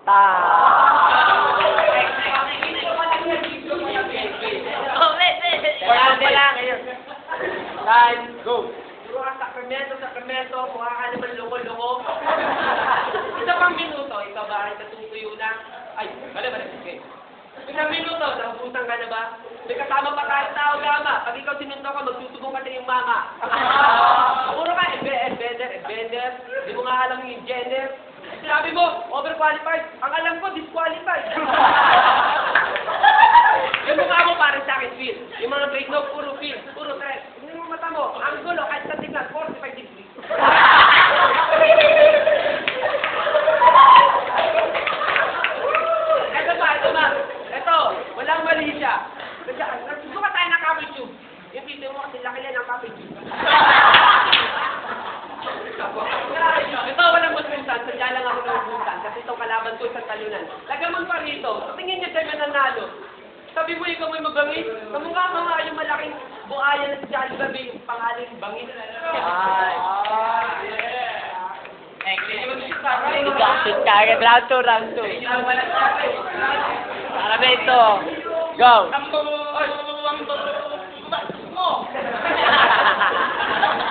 Ta. Wala pala ngayon. Time, go. Puro ka Sacramento, mukha ka naman loko-loko. Isa pang minuto, ikaw ba ay natutuyo na? Ay, bala, okay. Isang minuto, naubusan ka na ba? May kasama pa tayo tao, Gama. Pag ikaw sinundo ka, magtutubong ka sa iyong mama. Puro ka, bender. Di mo nga alam yung gender. Sinabi mo, overqualified. Ang alam ko, disqualified. Yung mukha mo parang sa akin, feel. Yung mga grade no, puro feel, puro stress. Yung mata mo, ang gulo, kahit sa tignan, 45 degrees. Ito, walang mali siya. Nagsusuka tayo ng coffee tube. Yung video mo kasi laki yan ng coffee tube. Ito, walang masbusan. Sadya lang ako ng masbusan. Kasi itong kalaban ko isang talunan. Lagamang pa rito. Tingin niya sa'yo nanalo. Sabi mo, ikaw may mabangis. Kamukha mo nga yung malaking buhaya na si Jollibee, yung pangaling bangis. Ay. Shoot ka agad. Round 2. Saramento. Go.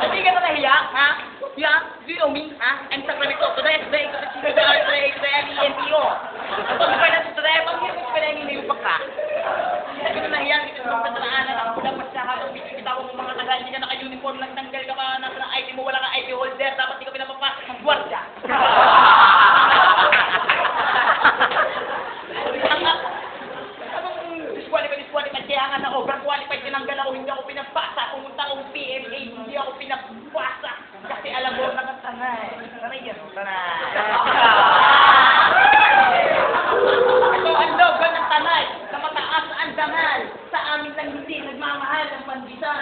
Hindi ka na nahiya, ha? Yeah, do you know me, ha? I'm Sacramento. Today, ENTO. Ang pagpapala sa today, pag hirap ko pala yung inayupak ka. Hindi ka na nahiya, hindi ka na patalaanan. Ang pulang pasyahan, ang kita ko ng mga tagal, hindi ka naka-uniform lang, tanggal ka pa, nasa ng ID mo, wala kang ID holder, dapat hindi ka pinapapasok ng gwardiya. Disqualified, kaya nga na overqualified, tinanggal ako, hindi ako pinapasa, pumunta akong PMA, hindi ako pinapasa, kasi alam mo, nakatanay. Tanay yan, tanay. Ito ang logan ng tanay, na mataas ang dangal, sa amin lang hindi nagmamahal ang pandita.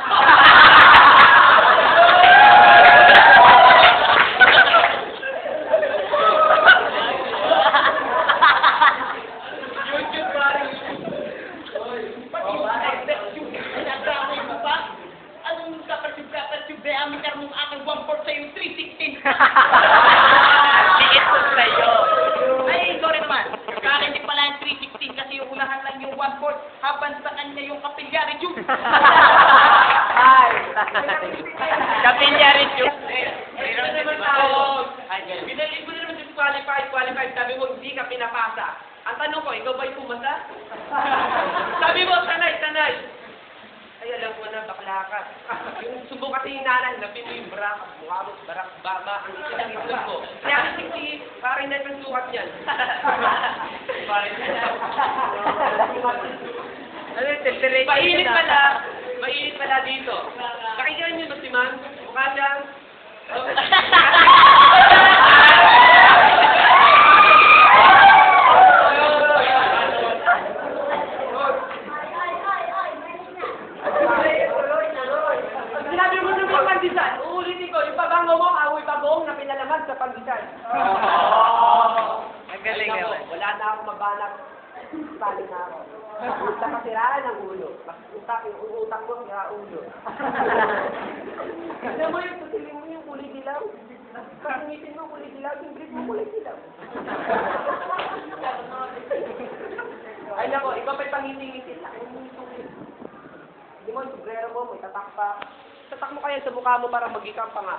Amin ka mong aking 1/4 sa'yo, 316. Tiit mo sa'yo. Ay, sorry naman. Sa akin di pala yung 316 kasi yung unahan lang yung 1/4 habang sa kanya yung kapilyari tube. Ay. Kapilyari tube. Binalik mo na naman qualified. Sabi mo, hindi ka pinapasa. Ang tanong ko, ikaw ba'y pumasa? Sabi mo, sanay. Ay, alam ko na, bakla ka. Yung subo kasi yung nanay, napin mo yung bra, mukha mo, barak, baba, ang isa ng itlog mo. Kaya kasi si, parang na yung sukat yan. Mainit pala dito. Nakikita niyo ba si Ma'am? Mukha siyang... Sinabi mo sa mga pandisan, uulitin ko, yung pabango mo, amoy bagong na pinalaman sa pandisan. Ang galing naman. Wala na akong mabanat. Tali na ako. Sa kasiraan ng ulo. Yung utak ko, sira ulo. Alam mo yung tusilin mo yung kulay dilaw? Paginitin mo kulay dilaw, yung grip mo kulay dilaw. Ay nako, ikaw pa'y pangiti-ngiti lang. Hindi mo, yung sombrero mo, may tatak pa. Tatak mo kaya sa mukha mo para mag-ikam pa nga.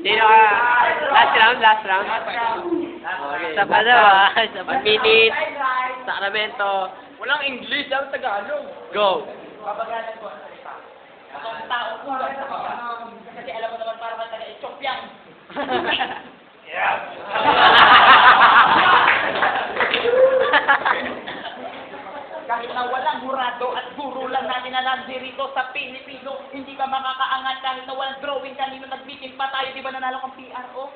Sino ka? Last round? Okay. Sa pala, sa 1 minute. Sacramento. Walang English, dapat Tagalog. Go. Babagalan ko ang salita. Itong tao ko lang kasi alam mo naman parang taga-Ethiopian. Kahit na walang hurado at guro lang natin na nandito sa Pilipino, hindi ka makakaangat kahit na walang drawing kanino nag-meeting pa tayo, di ba nanalo kang PRO?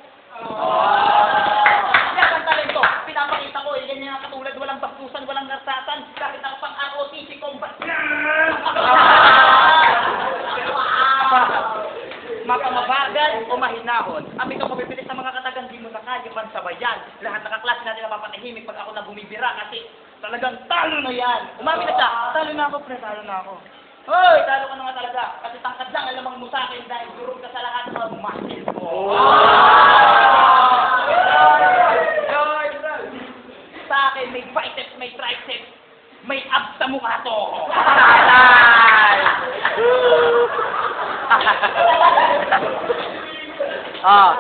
Yan ang talento, pinapakita ko, yan yung katulad, walang bastusan, walang narsasan, kahit ako pang ROTC combat. Makamabagal o mahinahon, ang ikaw mabibilis ng mga katagang di mo na kaya pansabayan. Lahat ng kaklase natin na mapanahimik pag ako na bumibira kasi talagang talo na yan. Umamin na siya, talo na ako pre, talo na ako. Hoy, talo ka na nga talaga. Kasi tangkad lang ang lamang mo sa akin dahil durog ka sa lahat ng mga muscles mo. Sa akin, may biceps, may triceps, may abs sa mukha to. Oh.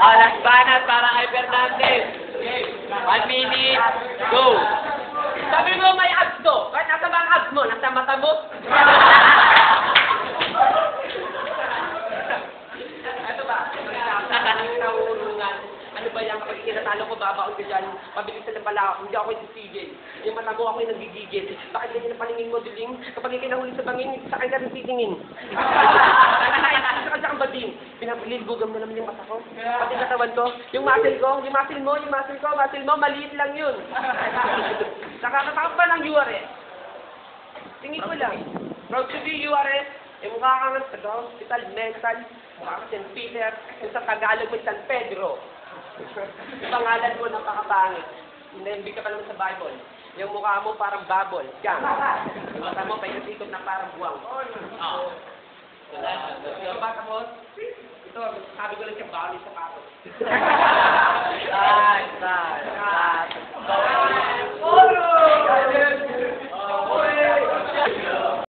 Oh, last banat para kay Fernandez. 1 minute. Go. Sabi mo may abs to. Kahit nasa ba ang abs mo? Nasa mata mo? Ito ba? Nahurungan. Ano ba yan? Kapag kinatalo ko, babaon ka dyan. Pabilisan na pala ako. Hindi ako titigil. Yung mata mo ako yung nagigigil. Bakit ganyan ang paningin mo, Duling? Kapag ikinahuli sa bangin, sa kanya rin titingin. Sa kanya kang bading. Pinapililbugam na naman yung mata ko. Pati katawan ko. Yung muscle mo, maliit lang yun. Nakakatakot pa ng URS. Tingin ko lang. Proud to be URS. Yung mukha ka nga sa hospital, mental. Mukha ka St. Peter. Yung sa Tagalog mo, San Pedro. Yung pangalan mo, napakapangit. Hindi ka pa naman sa Bible. Yung mukha mo parang bubble. Yan. Yung mata mo, paikot-ikot na parang buwang. Yung bata mo, ito, sabi ko lang siya, bawal yung sapatos. Start.